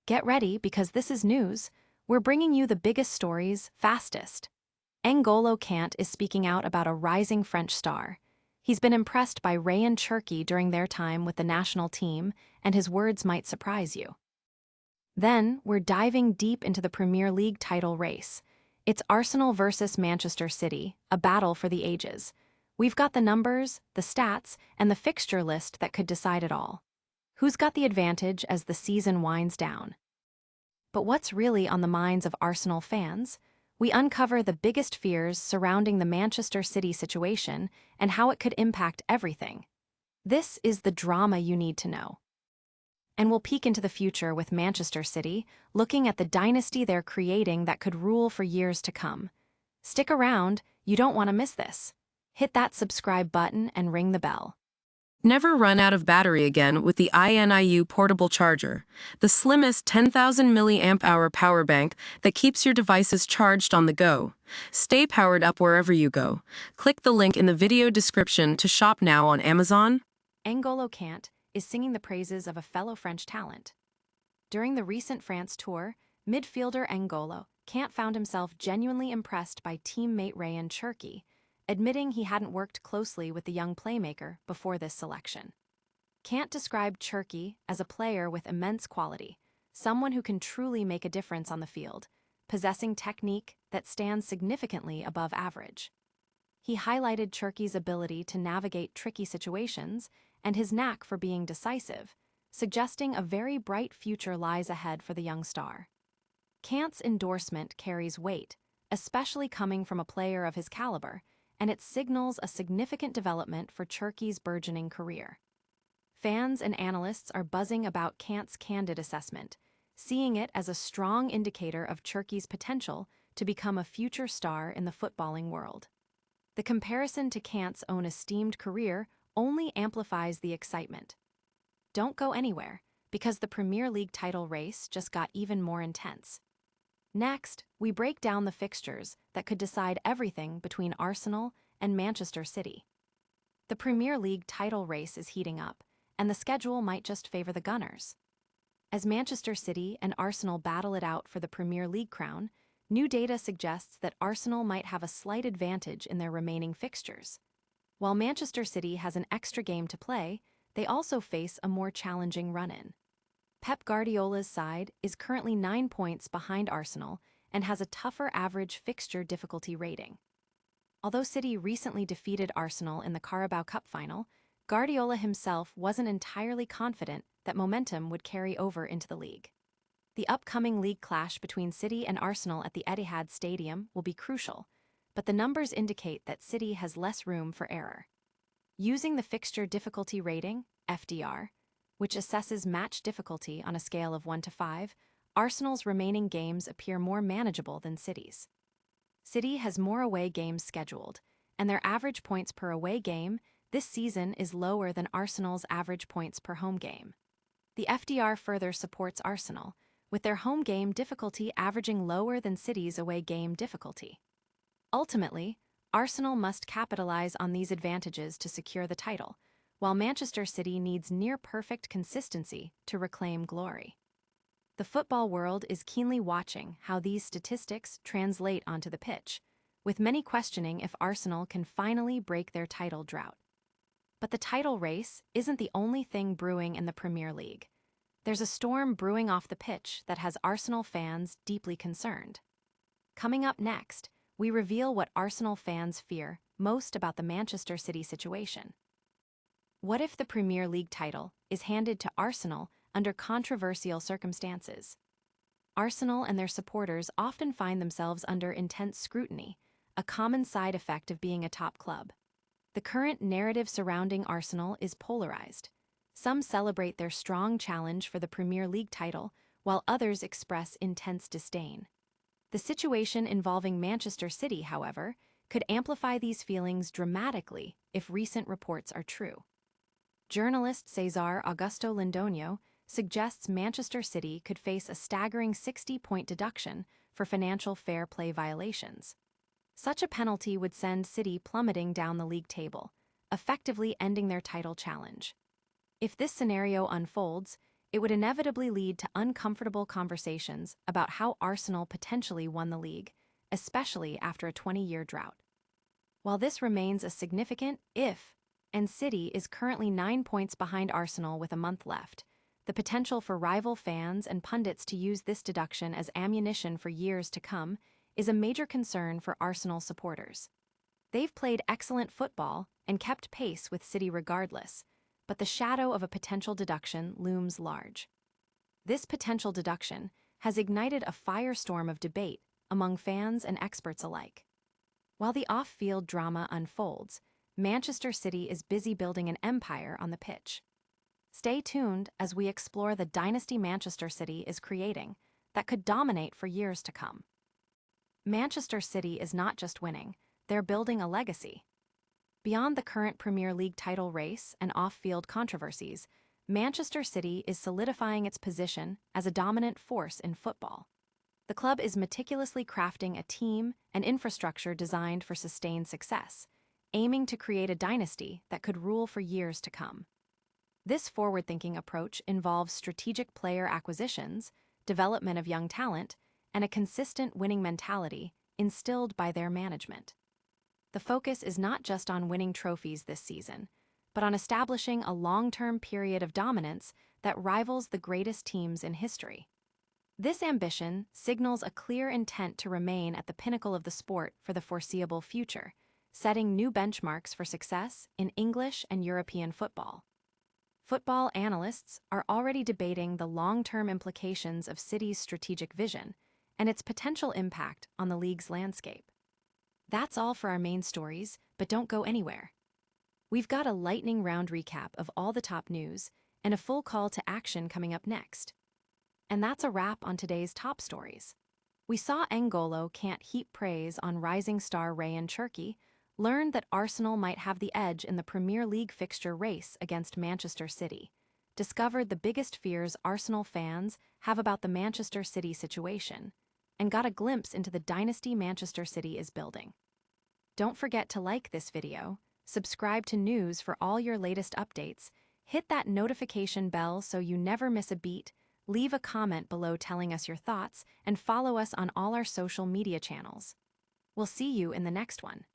Get ready because this is news. We're bringing you the biggest stories, fastest. N'Golo Kante is speaking out about a rising French star. He's been impressed by Rayan Cherki during their time with the national team, and his words might surprise you. Then, we're diving deep into the Premier League title race. It's Arsenal versus Manchester City, a battle for the ages. We've got the numbers, the stats, and the fixture list that could decide it all. Who's got the advantage as the season winds down? But what's really on the minds of Arsenal fans? We uncover the biggest fears surrounding the Manchester City situation and how it could impact everything. This is the drama you need to know. And we'll peek into the future with Manchester City, looking at the dynasty they're creating that could rule for years to come. Stick around, you don't want to miss this. Hit that subscribe button and ring the bell. Never run out of battery again with the INIU portable charger, the slimmest 10,000 mAh power bank that keeps your devices charged on the go. Stay powered up wherever you go. Click the link in the video description to shop now on Amazon. N'Golo Kante is singing the praises of a fellow French talent. During the recent France tour, midfielder N'Golo Kante found himself genuinely impressed by teammate Rayan Cherki, admitting he hadn't worked closely with the young playmaker before this selection. Kante described Cherki as a player with immense quality, someone who can truly make a difference on the field, possessing technique that stands significantly above average. He highlighted Cherki's ability to navigate tricky situations and his knack for being decisive, suggesting a very bright future lies ahead for the young star. Kante's endorsement carries weight, especially coming from a player of his caliber, and it signals a significant development for Cherki's burgeoning career. Fans and analysts are buzzing about Kante's candid assessment, seeing it as a strong indicator of Cherki's potential to become a future star in the footballing world. The comparison to Kante's own esteemed career only amplifies the excitement. Don't go anywhere, because the Premier League title race just got even more intense. Next, we break down the fixtures that could decide everything between Arsenal and Manchester City. The Premier League title race is heating up, and the schedule might just favor the Gunners. As Manchester City and Arsenal battle it out for the Premier League crown, new data suggests that Arsenal might have a slight advantage in their remaining fixtures. While Manchester City has an extra game to play, they also face a more challenging run-in. Pep Guardiola's side is currently 9 points behind Arsenal and has a tougher average fixture difficulty rating. Although City recently defeated Arsenal in the Carabao Cup final, Guardiola himself wasn't entirely confident that momentum would carry over into the league. The upcoming league clash between City and Arsenal at the Etihad Stadium will be crucial, but the numbers indicate that City has less room for error. Using the fixture difficulty rating, FDR, which assesses match difficulty on a scale of 1 to 5, Arsenal's remaining games appear more manageable than City's. City has more away games scheduled, and their average points per away game this season is lower than Arsenal's average points per home game. The FDR further supports Arsenal, with their home game difficulty averaging lower than City's away game difficulty. Ultimately, Arsenal must capitalize on these advantages to secure the title, while Manchester City needs near-perfect consistency to reclaim glory. The football world is keenly watching how these statistics translate onto the pitch, with many questioning if Arsenal can finally break their title drought. But the title race isn't the only thing brewing in the Premier League. There's a storm brewing off the pitch that has Arsenal fans deeply concerned. Coming up next, we reveal what Arsenal fans fear most about the Manchester City situation. What if the Premier League title is handed to Arsenal under controversial circumstances? Arsenal and their supporters often find themselves under intense scrutiny, a common side effect of being a top club. The current narrative surrounding Arsenal is polarized. Some celebrate their strong challenge for the Premier League title, while others express intense disdain. The situation involving Manchester City, however, could amplify these feelings dramatically if recent reports are true. Journalist Cesar Augusto Lindonio suggests Manchester City could face a staggering 60-point deduction for financial fair play violations. Such a penalty would send City plummeting down the league table, effectively ending their title challenge. If this scenario unfolds, it would inevitably lead to uncomfortable conversations about how Arsenal potentially won the league, especially after a 20-year drought. While this remains a significant if, and City is currently 9 points behind Arsenal with a month left, the potential for rival fans and pundits to use this deduction as ammunition for years to come is a major concern for Arsenal supporters. They've played excellent football and kept pace with City regardless, but the shadow of a potential deduction looms large. This potential deduction has ignited a firestorm of debate among fans and experts alike. While the off-field drama unfolds, Manchester City is busy building an empire on the pitch. Stay tuned as we explore the dynasty Manchester City is creating that could dominate for years to come. Manchester City is not just winning, they're building a legacy. Beyond the current Premier League title race and off-field controversies, Manchester City is solidifying its position as a dominant force in football. The club is meticulously crafting a team and infrastructure designed for sustained success, aiming to create a dynasty that could rule for years to come. This forward-thinking approach involves strategic player acquisitions, development of young talent, and a consistent winning mentality instilled by their management. The focus is not just on winning trophies this season, but on establishing a long-term period of dominance that rivals the greatest teams in history. This ambition signals a clear intent to remain at the pinnacle of the sport for the foreseeable future, setting new benchmarks for success in English and European football. Football analysts are already debating the long-term implications of City's strategic vision and its potential impact on the league's landscape. That's all for our main stories, but don't go anywhere. We've got a lightning round recap of all the top news and a full call to action coming up next. And that's a wrap on today's top stories. We saw N'Golo can't heap praise on rising star Rayan Cherki, learned that Arsenal might have the edge in the Premier League fixture race against Manchester City, discovered the biggest fears Arsenal fans have about the Manchester City situation, and got a glimpse into the dynasty Manchester City is building. Don't forget to like this video, subscribe to news for all your latest updates, hit that notification bell so you never miss a beat, leave a comment below telling us your thoughts, and follow us on all our social media channels. We'll see you in the next one.